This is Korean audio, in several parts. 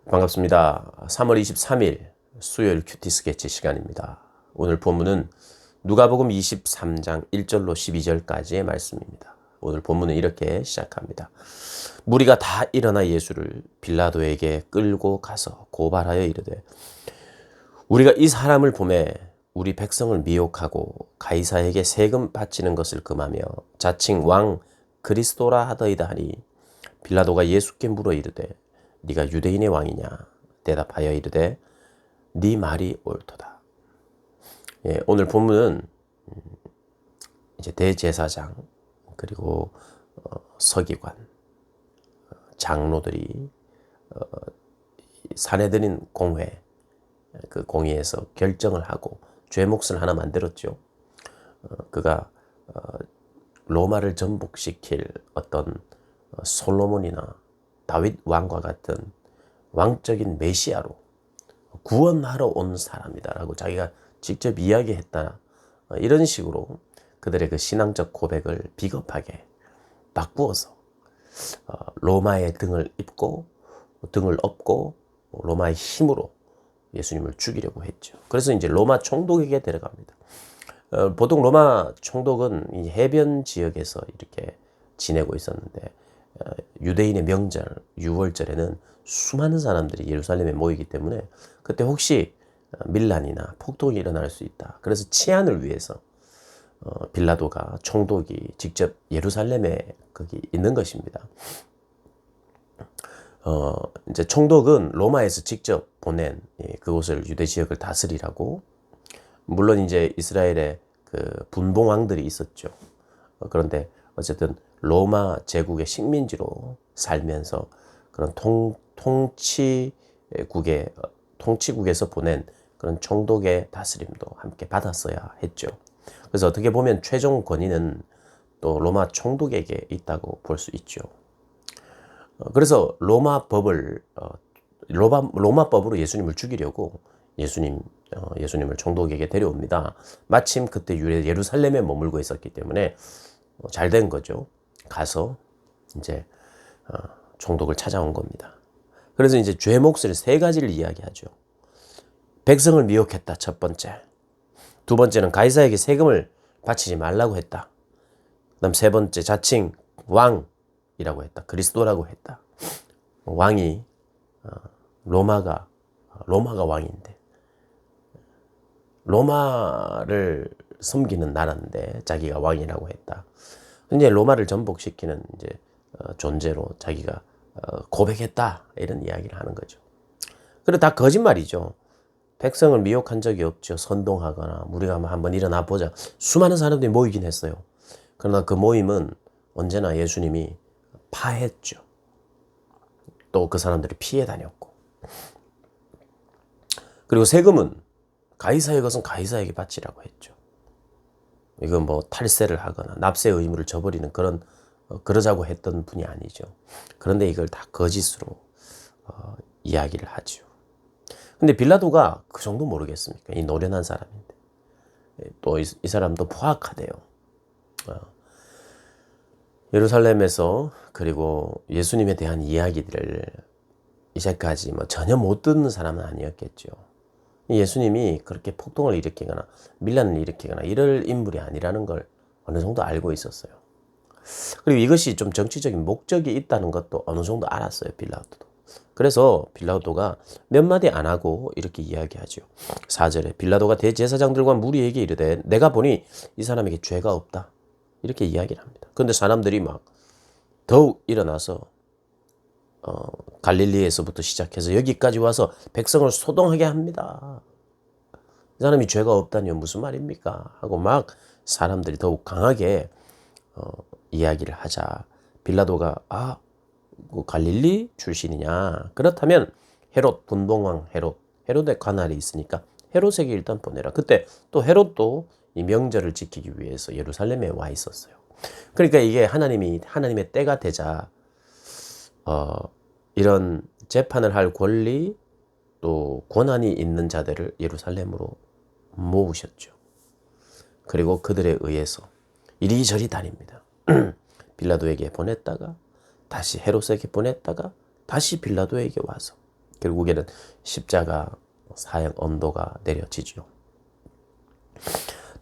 반갑습니다. 3월 23일 수요일 큐티 스케치 시간입니다. 오늘 본문은 누가복음 23장 1절로 12절까지의 말씀입니다. 오늘 본문은 이렇게 시작합니다. 무리가 다 일어나 예수를 빌라도에게 끌고 가서 고발하여 이르되 우리가 이 사람을 보매 우리 백성을 미혹하고 가이사에게 세금 바치는 것을 금하며 자칭 왕 그리스도라 하더이다 하니 빌라도가 예수께 물어 이르되 네가 유대인의 왕이냐? 대답하여 이르되 네 말이 옳도다. 오늘 본문은 이제 대제사장 그리고 서기관 장로들이 사내들인 공회 그 공의에서 결정을 하고 죄목을 하나 만들었죠. 그가 로마를 전복시킬 어떤 솔로몬이나 다윗 왕과 같은 왕적인 메시아로 구원하러 온 사람이다라고 자기가 직접 이야기했다. 이런 식으로 그들의 그 신앙적 고백을 비겁하게 바꾸어서 로마의 등을 업고 로마의 힘으로 예수님을 죽이려고 했죠. 그래서 이제 로마 총독에게 데려갑니다. 보통 로마 총독은 이 해변 지역에서 이렇게 지내고 있었는데 유대인의 명절 유월절에는 수많은 사람들이 예루살렘에 모이기 때문에 그때 혹시 밀란이나 폭동이 일어날 수 있다. 그래서 치안을 위해서 빌라도가 총독이 직접 예루살렘에 거기 있는 것입니다. 이제 총독은 로마에서 직접 보낸 그곳을 유대 지역을 다스리라고, 물론 이제 이스라엘의 그 분봉왕들이 있었죠. 그런데 어쨌든 로마 제국의 식민지로 살면서 그런 통치국에서 보낸 그런 총독의 다스림도 함께 받았어야 했죠. 그래서 어떻게 보면 최종 권위는 또 로마 총독에게 있다고 볼 수 있죠. 그래서 로마법으로 예수님을 죽이려고 예수님을 총독에게 데려옵니다. 마침 그때 예루살렘에 머물고 있었기 때문에 잘 된 거죠. 가서 이제 총독을 찾아온 겁니다. 그래서 이제 죄목을 세 가지를 이야기하죠. 백성을 미혹했다, 첫 번째. 두 번째는 가이사에게 세금을 바치지 말라고 했다. 그다음 세 번째, 자칭 왕이라고 했다. 그리스도라고 했다. 왕이 로마가 왕인데 로마를 섬기는 나라인데 자기가 왕이라고 했다. 이제 로마를 전복시키는 이제 존재로 자기가 고백했다, 이런 이야기를 하는 거죠. 그리고 다 거짓말이죠. 백성을 미혹한 적이 없죠. 선동하거나 우리가 한번 일어나 보자. 수많은 사람들이 모이긴 했어요. 그러나 그 모임은 언제나 예수님이 파했죠. 또 그 사람들이 피해 다녔고. 그리고 세금은 가이사의 것은 가이사에게 바치라고 했죠. 이건 뭐 탈세를 하거나 납세 의무를 저버리는 그러자고 했던 분이 아니죠. 그런데 이걸 다 거짓으로 이야기를 하죠. 근데 빌라도가 그 정도 모르겠습니까? 이 노련한 사람인데. 또 이 사람도 포악하대요. 예루살렘에서 그리고 예수님에 대한 이야기들을 이제까지 전혀 못 듣는 사람은 아니었겠죠. 예수님이 그렇게 폭동을 일으키거나 밀란을 일으키거나 이럴 인물이 아니라는 걸 어느 정도 알고 있었어요. 그리고 이것이 좀 정치적인 목적이 있다는 것도 어느 정도 알았어요, 빌라도도. 그래서 빌라도가 몇 마디 안 하고 이렇게 이야기하죠. 4절에 빌라도가 대제사장들과 무리에게 이르되 내가 보니 이 사람에게 죄가 없다, 이렇게 이야기를 합니다. 그런데 사람들이 막 더욱 일어나서 갈릴리에서부터 시작해서 여기까지 와서 백성을 소동하게 합니다. 이 사람이 죄가 없다니요, 무슨 말입니까? 하고 막 사람들이 더욱 강하게 이야기를 하자 빌라도가 갈릴리 출신이냐? 그렇다면 헤롯, 분봉왕 헤롯의 관할이 있으니까 헤롯에게 일단 보내라. 그때 또 헤롯도 이 명절을 지키기 위해서 예루살렘에 와 있었어요. 그러니까 이게 하나님의 때가 되자 이런 재판을 할 권리 또 권한이 있는 자들을 예루살렘으로 모으셨죠. 그리고 그들에 의해서 이리저리 다닙니다. 빌라도에게 보냈다가 다시 헤롯에게 보냈다가 다시 빌라도에게 와서 결국에는 십자가 사형 언도가 내려지죠.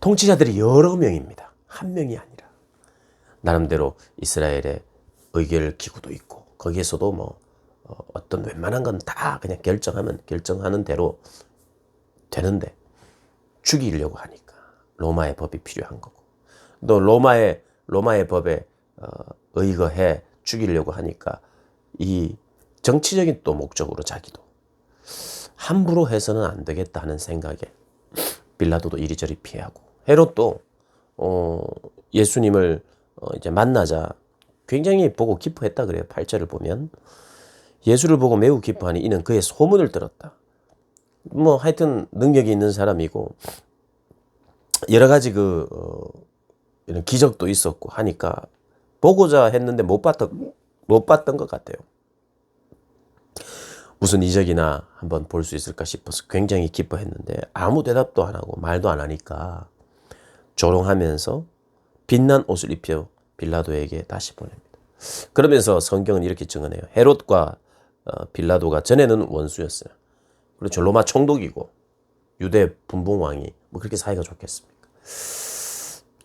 통치자들이 여러 명입니다. 한 명이 아니라. 나름대로 이스라엘의 의결 기구도 있고 거기에서도 뭐 어떤 웬만한 건 다 그냥 결정하는 대로 되는데 죽이려고 하니까 로마의 법이 필요한 거고 또 로마의 법에 의거해 죽이려고 하니까 이 정치적인 또 목적으로 자기도 함부로 해서는 안 되겠다 하는 생각에 빌라도도 이리저리 피하고 헤롯도 예수님을 이제 만나자 굉장히 보고 기뻐했다 그래요. 8절을 보면 예수를 보고 매우 기뻐하니 이는 그의 소문을 들었다. 뭐 하여튼 능력이 있는 사람이고 여러 가지 이런 기적도 있었고 하니까 보고자 했는데 못 봤던 것 같아요. 무슨 이적이나 한번 볼 수 있을까 싶어서 굉장히 기뻐했는데 아무 대답도 안 하고 말도 안 하니까 조롱하면서 빛난 옷을 입혀 빌라도에게 다시 보냅니다. 그러면서 성경은 이렇게 증언해요. 헤롯과 빌라도가 전에는 원수였어요. 그렇죠. 로마 총독이고 유대 분봉왕이 뭐 그렇게 사이가 좋겠습니까?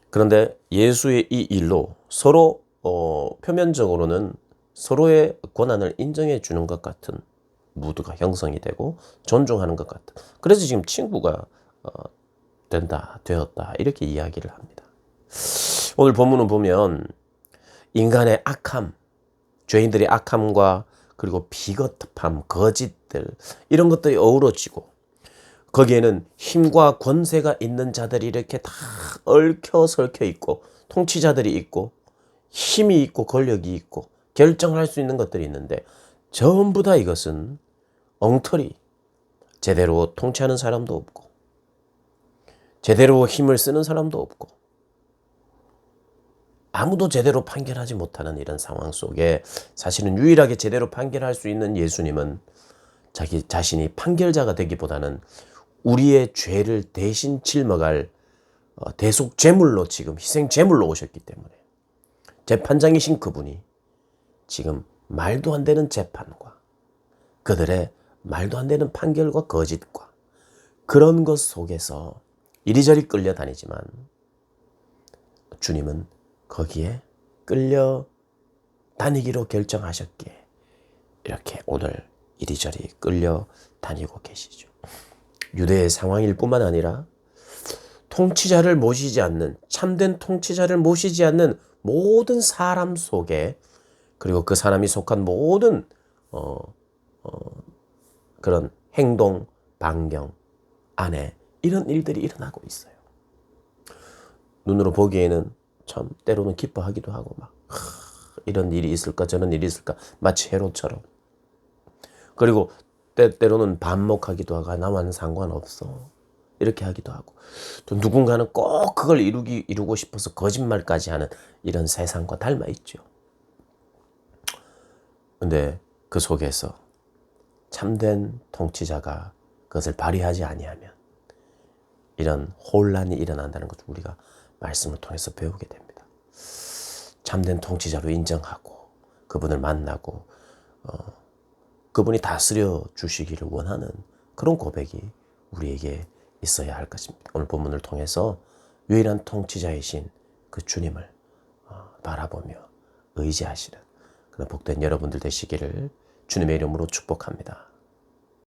그런데 예수의 이 일로 서로 표면적으로는 서로의 권한을 인정해 주는 것 같은 무드가 형성이 되고 존중하는 것 같은. 그래서 지금 친구가 되었다 이렇게 이야기를 합니다. 오늘 본문을 보면 인간의 악함, 죄인들의 악함과 그리고 비겁함, 거짓들 이런 것들이 어우러지고 거기에는 힘과 권세가 있는 자들이 이렇게 다 얽혀 설켜 있고 통치자들이 있고 힘이 있고 권력이 있고 결정할 수 있는 것들이 있는데 전부 다 이것은 엉터리, 제대로 통치하는 사람도 없고 제대로 힘을 쓰는 사람도 없고 아무도 제대로 판결하지 못하는 이런 상황 속에 사실은 유일하게 제대로 판결할 수 있는 예수님은 자기 자신이 판결자가 되기보다는 우리의 죄를 대신 짊어갈 대속 제물로 지금 희생 제물로 오셨기 때문에 재판장이신 그분이 지금 말도 안 되는 재판과 그들의 말도 안 되는 판결과 거짓과 그런 것 속에서 이리저리 끌려다니지만 주님은 거기에 끌려다니기로 결정하셨기에 이렇게 오늘 이리저리 끌려다니고 계시죠. 유대의 상황일 뿐만 아니라 통치자를 모시지 않는 참된 통치자를 모시지 않는 모든 사람 속에 그리고 그 사람이 속한 모든 그런 행동, 반경 안에 이런 일들이 일어나고 있어요. 눈으로 보기에는 참 때로는 기뻐하기도 하고 막 이런 일이 있을까 저런 일이 있을까 마치 헤롯처럼 그리고 때로는 반목하기도 하고 나와는 상관없어 이렇게 하기도 하고 또 누군가는 꼭 그걸 이루고 싶어서 거짓말까지 하는 이런 세상과 닮아 있죠. 근데 그 속에서 참된 통치자가 그것을 발휘하지 아니하면 이런 혼란이 일어난다는 것을 우리가 말씀을 통해서 배우게 됩니다. 참된 통치자로 인정하고 그분을 만나고 그분이 다스려 주시기를 원하는 그런 고백이 우리에게 있어야 할 것입니다. 오늘 본문을 통해서 유일한 통치자이신 그 주님을 바라보며 의지하시는 그런 복된 여러분들 되시기를 주님의 이름으로 축복합니다.